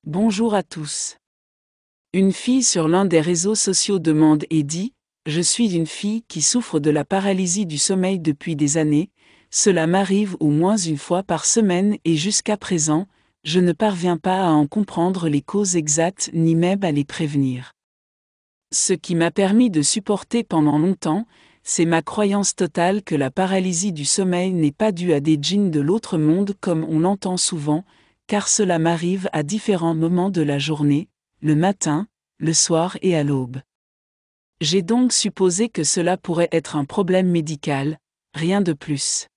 Bonjour à tous. Une fille sur l'un des réseaux sociaux demande et dit : « Je suis une fille qui souffre de la paralysie du sommeil depuis des années, cela m'arrive au moins une fois par semaine et jusqu'à présent, je ne parviens pas à en comprendre les causes exactes ni même à les prévenir. Ce qui m'a permis de supporter pendant longtemps, c'est ma croyance totale que la paralysie du sommeil n'est pas due à des djinns de l'autre monde comme on l'entend souvent, car cela m'arrive à différents moments de la journée, le matin, le soir et à l'aube. J'ai donc supposé que cela pourrait être un problème médical, rien de plus.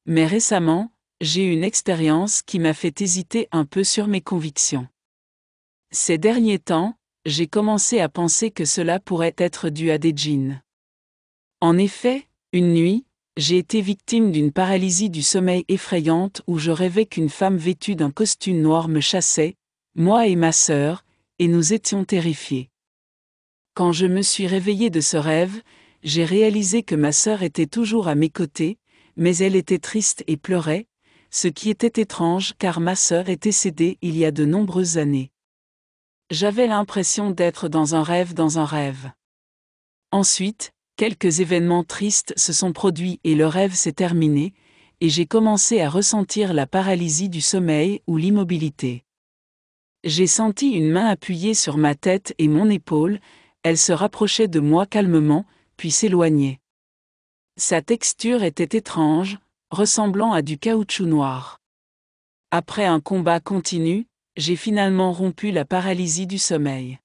Mais récemment, j'ai eu une expérience qui m'a fait hésiter un peu sur mes convictions. Ces derniers temps, j'ai commencé à penser que cela pourrait être dû à des djinns. En effet, une nuit, j'ai été victime d'une paralysie du sommeil effrayante où je rêvais qu'une femme vêtue d'un costume noir me chassait, moi et ma sœur, et nous étions terrifiés. Quand je me suis réveillé de ce rêve, j'ai réalisé que ma sœur était toujours à mes côtés, mais elle était triste et pleurait, ce qui était étrange car ma sœur était décédée il y a de nombreuses années. J'avais l'impression d'être dans un rêve. Ensuite, quelques événements tristes se sont produits et le rêve s'est terminé, et j'ai commencé à ressentir la paralysie du sommeil ou l'immobilité. J'ai senti une main appuyée sur ma tête et mon épaule, elle se rapprochait de moi calmement, puis s'éloignait. Sa texture était étrange, ressemblant à du caoutchouc noir. Après un combat continu, j'ai finalement rompu la paralysie du sommeil.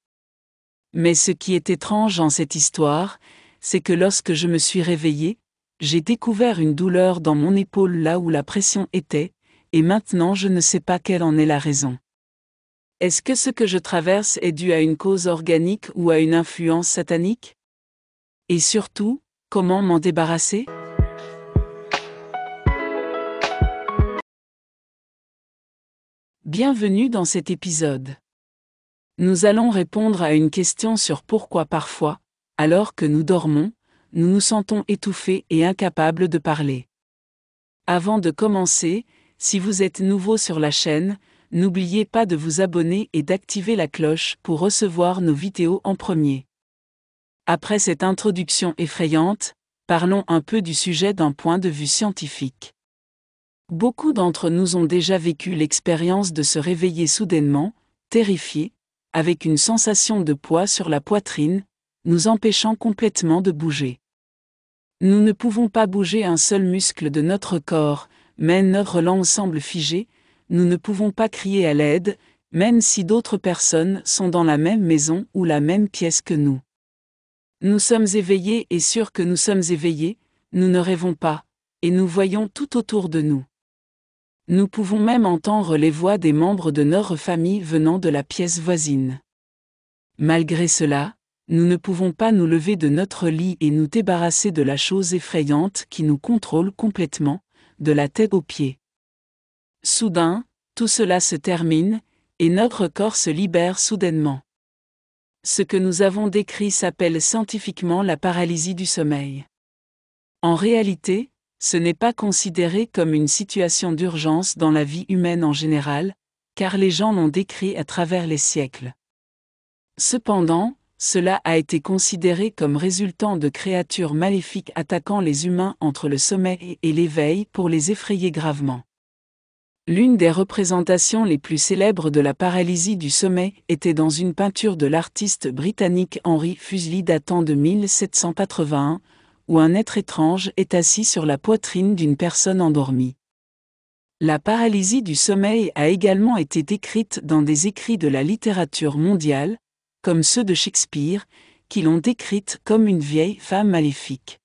Mais ce qui est étrange dans cette histoire, c'est que lorsque je me suis réveillé, j'ai découvert une douleur dans mon épaule là où la pression était, et maintenant je ne sais pas quelle en est la raison. Est-ce que ce que je traverse est dû à une cause organique ou à une influence satanique ? Et surtout, comment m'en débarrasser ? Bienvenue dans cet épisode. Nous allons répondre à une question sur pourquoi parfois, alors que nous dormons, nous nous sentons étouffés et incapables de parler. Avant de commencer, si vous êtes nouveau sur la chaîne, n'oubliez pas de vous abonner et d'activer la cloche pour recevoir nos vidéos en premier. Après cette introduction effrayante, parlons un peu du sujet d'un point de vue scientifique. Beaucoup d'entre nous ont déjà vécu l'expérience de se réveiller soudainement, terrifiés, avec une sensation de poids sur la poitrine, nous empêchant complètement de bouger. Nous ne pouvons pas bouger un seul muscle de notre corps, même notre langue semble figée, nous ne pouvons pas crier à l'aide, même si d'autres personnes sont dans la même maison ou la même pièce que nous. Nous sommes éveillés et sûrs que nous sommes éveillés, nous ne rêvons pas, et nous voyons tout autour de nous. Nous pouvons même entendre les voix des membres de notre famille venant de la pièce voisine. Malgré cela, nous ne pouvons pas nous lever de notre lit et nous débarrasser de la chose effrayante qui nous contrôle complètement, de la tête aux pieds. Soudain, tout cela se termine, et notre corps se libère soudainement. Ce que nous avons décrit s'appelle scientifiquement la paralysie du sommeil. En réalité, ce n'est pas considéré comme une situation d'urgence dans la vie humaine en général, car les gens l'ont décrit à travers les siècles. Cependant, cela a été considéré comme résultant de créatures maléfiques attaquant les humains entre le sommeil et l'éveil pour les effrayer gravement. L'une des représentations les plus célèbres de la paralysie du sommeil était dans une peinture de l'artiste britannique Henry Fuseli datant de 1781, où un être étrange est assis sur la poitrine d'une personne endormie. La paralysie du sommeil a également été décrite dans des écrits de la littérature mondiale, comme ceux de Shakespeare, qui l'ont décrite comme une vieille femme maléfique.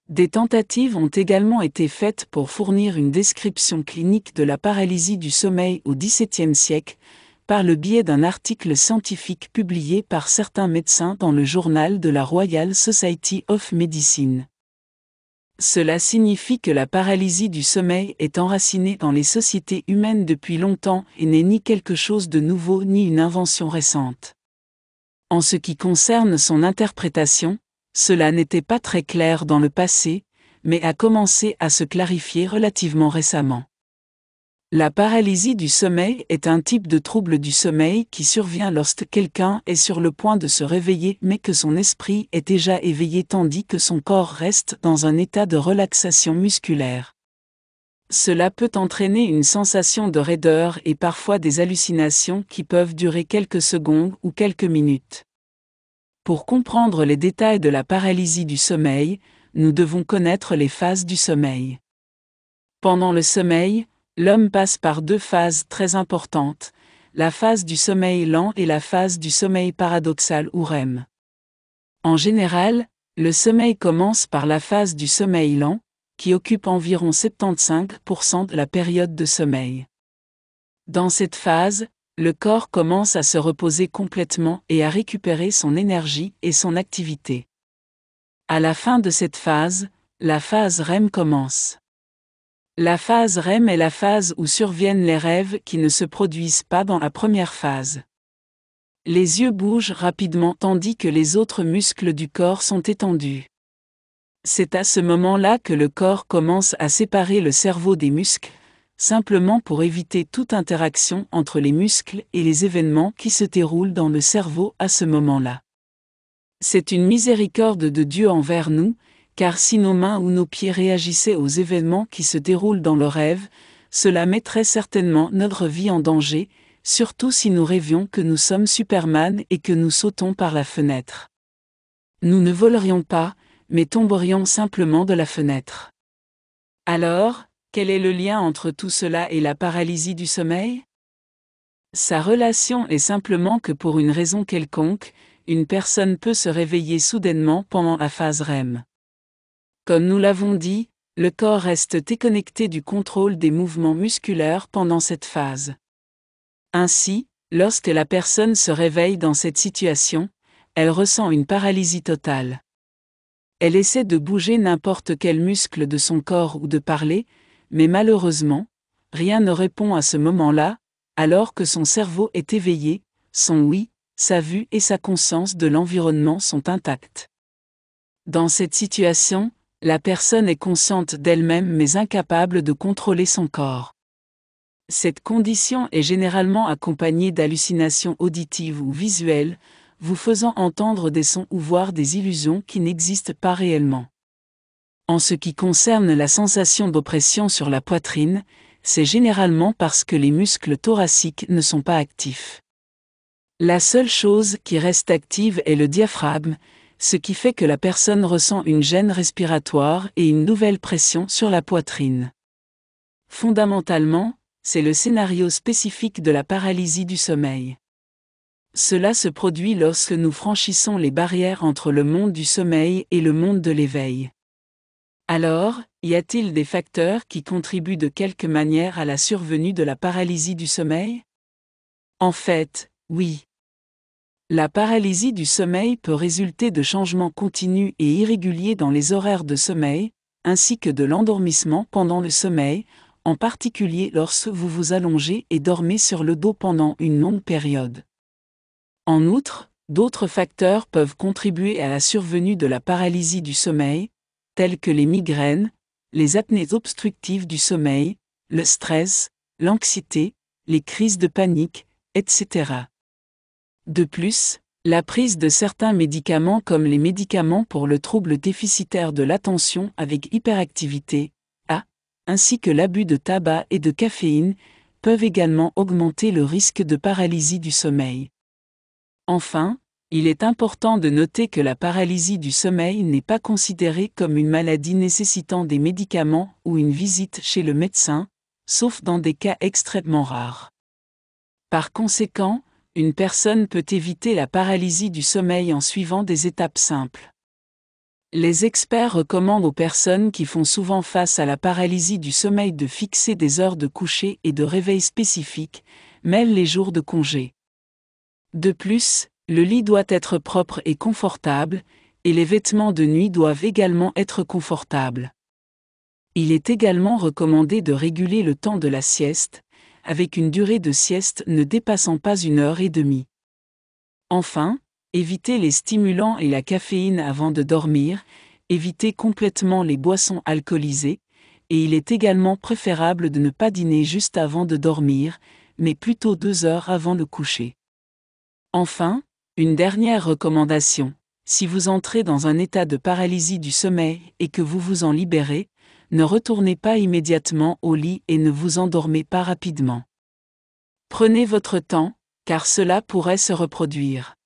Des tentatives ont également été faites pour fournir une description clinique de la paralysie du sommeil au XVIIe siècle, par le biais d'un article scientifique publié par certains médecins dans le journal de la Royal Society of Medicine. Cela signifie que la paralysie du sommeil est enracinée dans les sociétés humaines depuis longtemps et n'est ni quelque chose de nouveau ni une invention récente. En ce qui concerne son interprétation, cela n'était pas très clair dans le passé, mais a commencé à se clarifier relativement récemment. La paralysie du sommeil est un type de trouble du sommeil qui survient lorsque quelqu'un est sur le point de se réveiller mais que son esprit est déjà éveillé tandis que son corps reste dans un état de relaxation musculaire. Cela peut entraîner une sensation de raideur et parfois des hallucinations qui peuvent durer quelques secondes ou quelques minutes. Pour comprendre les détails de la paralysie du sommeil, nous devons connaître les phases du sommeil. Pendant le sommeil, l'homme passe par deux phases très importantes, la phase du sommeil lent et la phase du sommeil paradoxal ou REM. En général, le sommeil commence par la phase du sommeil lent, qui occupe environ 75% de la période de sommeil. Dans cette phase, le corps commence à se reposer complètement et à récupérer son énergie et son activité. À la fin de cette phase, la phase REM commence. La phase REM est la phase où surviennent les rêves qui ne se produisent pas dans la première phase. Les yeux bougent rapidement tandis que les autres muscles du corps sont étendus. C'est à ce moment-là que le corps commence à séparer le cerveau des muscles, simplement pour éviter toute interaction entre les muscles et les événements qui se déroulent dans le cerveau à ce moment-là. C'est une miséricorde de Dieu envers nous, car si nos mains ou nos pieds réagissaient aux événements qui se déroulent dans le rêve, cela mettrait certainement notre vie en danger, surtout si nous rêvions que nous sommes Superman et que nous sautons par la fenêtre. Nous ne volerions pas, mais tomberions simplement de la fenêtre. Alors, quel est le lien entre tout cela et la paralysie du sommeil? Sa relation est simplement que pour une raison quelconque, une personne peut se réveiller soudainement pendant la phase REM. Comme nous l'avons dit, le corps reste déconnecté du contrôle des mouvements musculaires pendant cette phase. Ainsi, lorsque la personne se réveille dans cette situation, elle ressent une paralysie totale. Elle essaie de bouger n'importe quel muscle de son corps ou de parler, mais malheureusement, rien ne répond à ce moment-là, alors que son cerveau est éveillé, son oui, sa vue et sa conscience de l'environnement sont intacts. Dans cette situation, la personne est consciente d'elle-même mais incapable de contrôler son corps. Cette condition est généralement accompagnée d'hallucinations auditives ou visuelles, vous faisant entendre des sons ou voir des illusions qui n'existent pas réellement. En ce qui concerne la sensation d'oppression sur la poitrine, c'est généralement parce que les muscles thoraciques ne sont pas actifs. La seule chose qui reste active est le diaphragme, ce qui fait que la personne ressent une gêne respiratoire et une nouvelle pression sur la poitrine. Fondamentalement, c'est le scénario spécifique de la paralysie du sommeil. Cela se produit lorsque nous franchissons les barrières entre le monde du sommeil et le monde de l'éveil. Alors, y a-t-il des facteurs qui contribuent de quelque manière à la survenue de la paralysie du sommeil? En fait, oui. La paralysie du sommeil peut résulter de changements continus et irréguliers dans les horaires de sommeil, ainsi que de l'endormissement pendant le sommeil, en particulier lorsque vous vous allongez et dormez sur le dos pendant une longue période. En outre, d'autres facteurs peuvent contribuer à la survenue de la paralysie du sommeil, tels que les migraines, les apnées obstructives du sommeil, le stress, l'anxiété, les crises de panique, etc. De plus, la prise de certains médicaments comme les médicaments pour le trouble déficitaire de l'attention avec hyperactivité, ainsi que l'abus de tabac et de caféine, peuvent également augmenter le risque de paralysie du sommeil. Enfin, il est important de noter que la paralysie du sommeil n'est pas considérée comme une maladie nécessitant des médicaments ou une visite chez le médecin, sauf dans des cas extrêmement rares. Par conséquent, une personne peut éviter la paralysie du sommeil en suivant des étapes simples. Les experts recommandent aux personnes qui font souvent face à la paralysie du sommeil de fixer des heures de coucher et de réveil spécifiques, même les jours de congé. De plus, le lit doit être propre et confortable, et les vêtements de nuit doivent également être confortables. Il est également recommandé de réguler le temps de la sieste, avec une durée de sieste ne dépassant pas 1h30. Enfin, évitez les stimulants et la caféine avant de dormir, évitez complètement les boissons alcoolisées, et il est également préférable de ne pas dîner juste avant de dormir, mais plutôt 2 heures avant le coucher. Enfin, une dernière recommandation. Si vous entrez dans un état de paralysie du sommeil et que vous vous en libérez, ne retournez pas immédiatement au lit et ne vous endormez pas rapidement. Prenez votre temps, car cela pourrait se reproduire.